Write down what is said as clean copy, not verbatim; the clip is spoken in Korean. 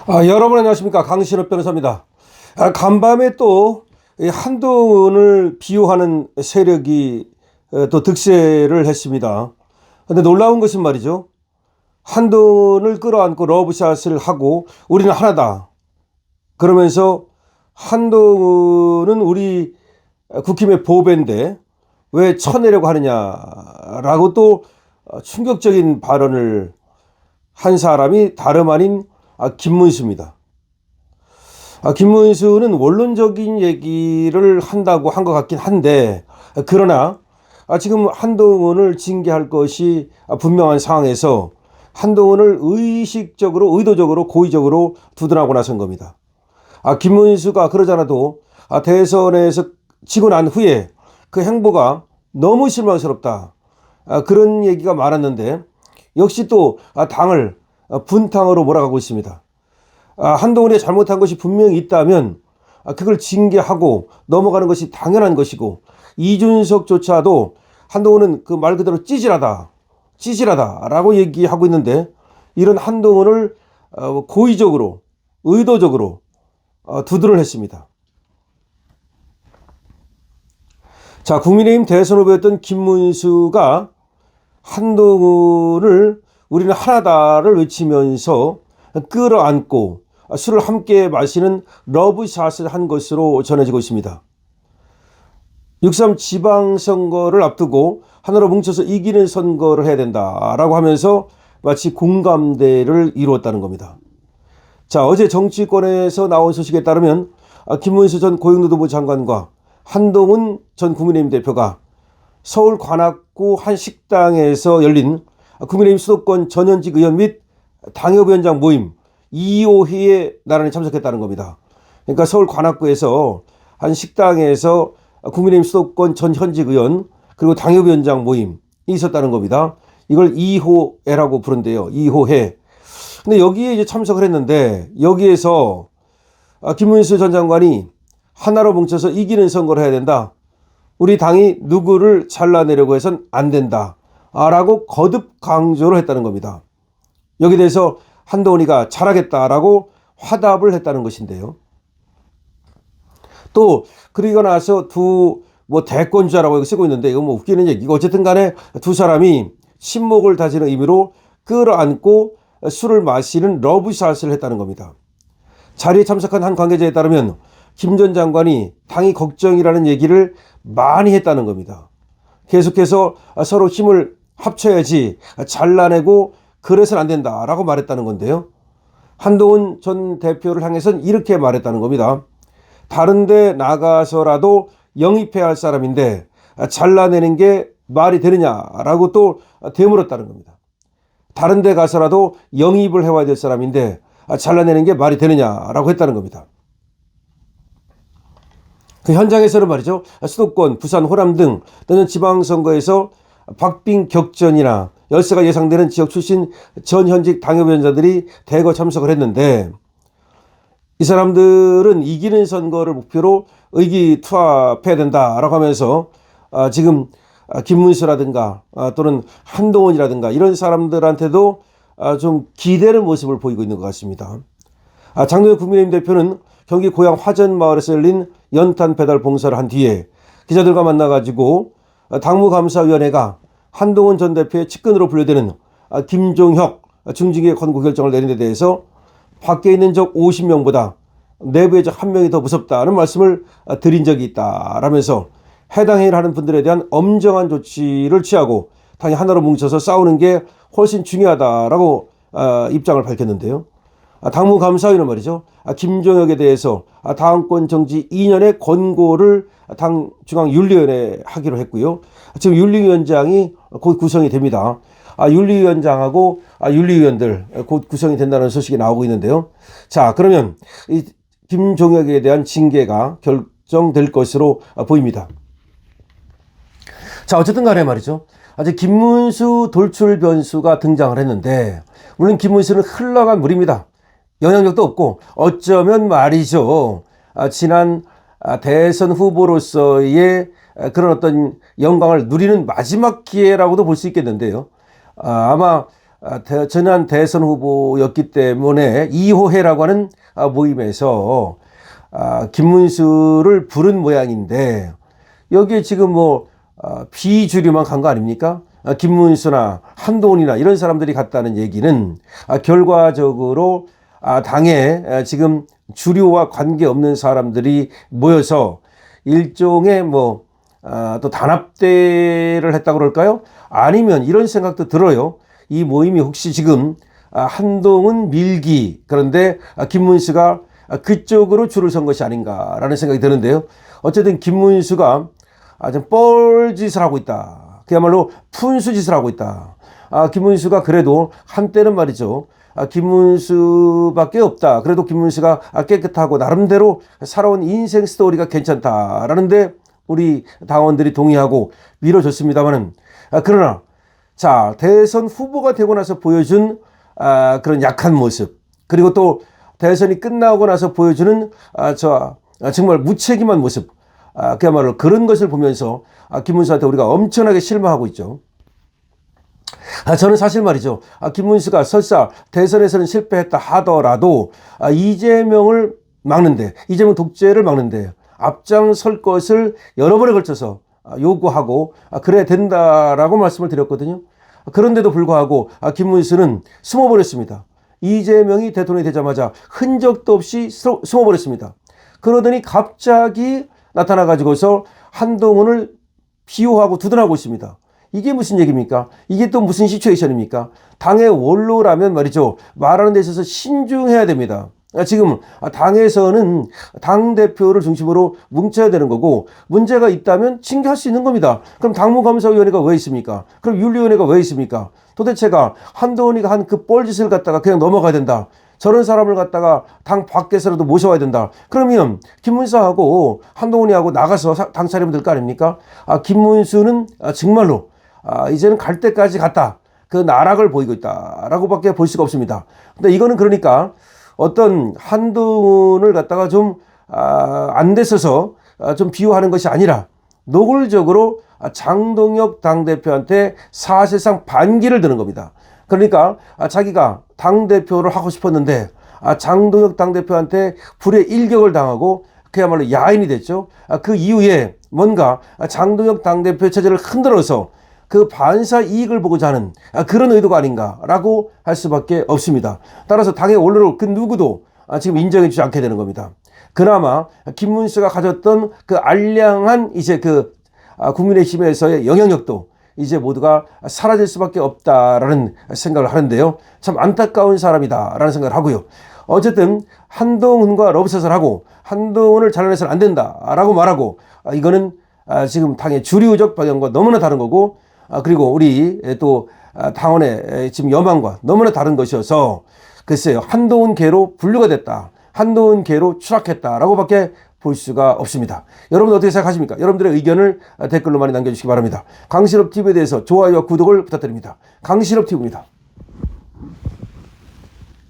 여러분 안녕하십니까, 강신업 변호사입니다. 간밤에 또 한동훈을 비호하는 세력이 또 득세를 했습니다. 근데 놀라운 것은 말이죠, 한동훈을 끌어안고 러브샷을 하고 우리는 하나다 그러면서 한동훈은 우리 국힘의 보배인데 왜 쳐내려고 하느냐라고 또 충격적인 발언을 한 사람이 다름 아닌 김문수입니다. 김문수는 원론적인 얘기를 한다고 한 것 같긴 한데, 그러나 지금 한동훈을 징계할 것이 분명한 상황에서 한동훈을 의식적으로, 의도적으로, 고의적으로 두둔하고 나선 겁니다. 김문수가 그러지 않아도 대선에서 지고 난 후에 그 행보가 너무 실망스럽다, 그런 얘기가 많았는데 역시 또 당을 분탕으로 몰아가고 있습니다. 한동훈이 잘못한 것이 분명히 있다면 그걸 징계하고 넘어가는 것이 당연한 것이고, 이준석조차도 한동훈은 그 말 그대로 찌질하다라고 얘기하고 있는데, 이런 한동훈을 고의적으로, 의도적으로 두둔을 했습니다. 자, 국민의힘 대선 후보였던 김문수가 한동훈을 우리는 하나다를 외치면서 끌어안고 술을 함께 마시는 러브샷을 한 것으로 전해지고 있습니다. 6.3 지방선거를 앞두고 하나로 뭉쳐서 이기는 선거를 해야 된다라고 하면서 마치 공감대를 이루었다는 겁니다. 자, 어제 정치권에서 나온 소식에 따르면 김문수 전 고용노동부 장관과 한동훈 전 국민의힘 대표가 서울 관악구 한 식당에서 열린 국민의힘 수도권 전현직 의원 및 당협위원장 모임 2호회에 나란히 참석했다는 겁니다. 그러니까 서울 관악구에서 한 식당에서 국민의힘 수도권 전현직 의원 그리고 당협위원장 모임이 있었다는 겁니다. 이걸 2호회라고 부른대요. 2호회. 근데 여기에 이제 참석을 했는데, 여기에서 김문수 전 장관이 하나로 뭉쳐서 이기는 선거를 해야 된다, 우리 당이 누구를 잘라내려고 해선 안 된다 라고 거듭 강조를 했다는 겁니다. 여기에 대해서 한동훈이가 잘하겠다라고 화답을 했다는 것인데요. 또 그리고 나서 대권주자라고 쓰고 있는데, 이거 웃기는 얘기고, 어쨌든 간에 두 사람이 친목을 다지는 의미로 끌어안고 술을 마시는 러브샷을 했다는 겁니다. 자리에 참석한 한 관계자에 따르면 김 전 장관이 당이 걱정이라는 얘기를 많이 했다는 겁니다. 계속해서 서로 힘을 합쳐야지 잘라내고 그래서는 안 된다라고 말했다는 건데요. 한동훈 전 대표를 향해서는 이렇게 말했다는 겁니다. 다른 데 나가서라도 영입해야 할 사람인데 잘라내는 게 말이 되느냐라고 또 되물었다는 겁니다. 다른 데 가서라도 영입을 해와야 될 사람인데 잘라내는 게 말이 되느냐라고 했다는 겁니다. 그 현장에서는 말이죠, 수도권, 부산, 호남 등 또는 지방선거에서 박빙 격전이나 열세가 예상되는 지역 출신 전현직 당협위원장들이 대거 참석을 했는데, 이 사람들은 이기는 선거를 목표로 의기투합해야 된다라고 하면서 지금 김문수라든가 또는 한동훈이라든가 이런 사람들한테도 좀 기대는 모습을 보이고 있는 것 같습니다. 장동혁 국민의힘 대표는 경기 고양 화전마을에서 열린 연탄 배달 봉사를 한 뒤에 기자들과 만나가지고 당무감사위원회가 한동훈 전 대표의 측근으로 분류되는 김종혁 중징계 권고 결정을 내린 데 대해서 밖에 있는 적 50명보다 내부의 적 1명이 더 무섭다는 말씀을 드린 적이 있다라면서 해당 행위를 하는 분들에 대한 엄정한 조치를 취하고 당이 하나로 뭉쳐서 싸우는 게 훨씬 중요하다라고 입장을 밝혔는데요. 당무감사위는 말이죠, 김종혁에 대해서 당권 정지 2년의 권고를 당 중앙윤리위원회에 하기로 했고요. 지금 윤리위원장이 곧 구성이 됩니다. 윤리위원장하고 윤리위원들 곧 구성이 된다는 소식이 나오고 있는데요. 자, 그러면 이 김종혁에 대한 징계가 결정될 것으로 보입니다. 자, 어쨌든 간에 말이죠, 아직 김문수 돌출 변수가 등장을 했는데, 물론 김문수는 흘러간 물입니다. 영향력도 없고 어쩌면 말이죠, 지난 대선 후보로서의 그런 어떤 영광을 누리는 마지막 기회라고도 볼 수 있겠는데요. 아마 전현 대선 후보였기 때문에 2호회라고 하는 모임에서 김문수를 부른 모양인데 여기에 지금 비주류만 간 거 아닙니까? 김문수나 한동훈이나 이런 사람들이 갔다는 얘기는 결과적으로 당에 지금 주류와 관계없는 사람들이 모여서 일종의 또 단합대를 했다 그럴까요? 아니면 이런 생각도 들어요. 이 모임이 혹시 지금 한동훈 밀기, 그런데 김문수가 그쪽으로 줄을 선 것이 아닌가라는 생각이 드는데요. 어쨌든 김문수가 좀 뻘짓을 하고 있다. 그야말로 푼수짓을 하고 있다. 김문수가 그래도 한때는 말이죠. 김문수밖에 없다. 그래도 김문수가 깨끗하고 나름대로 살아온 인생 스토리가 괜찮다라는데 우리 당원들이 동의하고 밀어줬습니다만은 그러나 자 대선 후보가 되고 나서 보여준 그런 약한 모습, 그리고 또 대선이 끝나고 나서 보여주는 정말 무책임한 모습, 그야말로 그런 것을 보면서 김문수한테 우리가 엄청나게 실망하고 있죠. 저는 사실 말이죠. 김문수가 설사 대선에서는 실패했다 하더라도 이재명을 막는데, 이재명 독재를 막는데 앞장설 것을 여러 번에 걸쳐서 요구하고 그래야 된다라고 말씀을 드렸거든요. 그런데도 불구하고 김문수는 숨어버렸습니다. 이재명이 대통령이 되자마자 흔적도 없이 숨어버렸습니다. 그러더니 갑자기 나타나가지고서 한동훈을 비호하고 두둔하고 있습니다. 이게 무슨 얘기입니까? 이게 또 무슨 시츄에이션입니까? 당의 원로라면 말이죠. 말하는 데 있어서 신중해야 됩니다. 지금 당에서는 당대표를 중심으로 뭉쳐야 되는 거고, 문제가 있다면 징계할 수 있는 겁니다. 그럼 당무감사위원회가 왜 있습니까? 그럼 윤리위원회가 왜 있습니까? 도대체가 한동훈이가 한 그 뻘짓을 갖다가 그냥 넘어가야 된다. 저런 사람을 갖다가 당 밖에서라도 모셔와야 된다. 그러면 김문수하고 한동훈이하고 나가서 당 차리면 될 거 아닙니까? 김문수는 정말로 이제는 갈 때까지 갔다. 그 나락을 보이고 있다라고밖에 볼 수가 없습니다. 근데 이거는 그러니까 어떤 한동훈을 갖다가 좀 안 됐어서 좀 비호하는 것이 아니라 노골적으로 장동혁 당대표한테 사실상 반기를 드는 겁니다. 그러니까 자기가 당대표를 하고 싶었는데 장동혁 당대표한테 불의 일격을 당하고 그야말로 야인이 됐죠. 그 이후에 뭔가 장동혁 당대표 체제를 흔들어서 그 반사 이익을 보고자 하는 그런 의도가 아닌가라고 할 수밖에 없습니다. 따라서 당의 원로로 그 누구도 지금 인정해 주지 않게 되는 겁니다. 그나마 김문수가 가졌던 그 알량한 이제 국민의힘에서의 영향력도 이제 모두가 사라질 수밖에 없다라는 생각을 하는데요. 참 안타까운 사람이다라는 생각을 하고요. 어쨌든 한동훈과 러브샷을 하고 한동훈을 잘라내서는 안 된다라고 말하고 이거는 지금 당의 주류적 방향과 너무나 다른 거고, 그리고 우리 또 당원의 지금 여망과 너무나 다른 것이어서 글쎄요, 한동훈계로 분류가 됐다, 한동훈계로 추락했다라고밖에 볼 수가 없습니다. 여러분 어떻게 생각하십니까? 여러분들의 의견을 댓글로 많이 남겨주시기 바랍니다. 강신업 TV에 대해서 좋아요와 구독을 부탁드립니다. 강신업 TV입니다.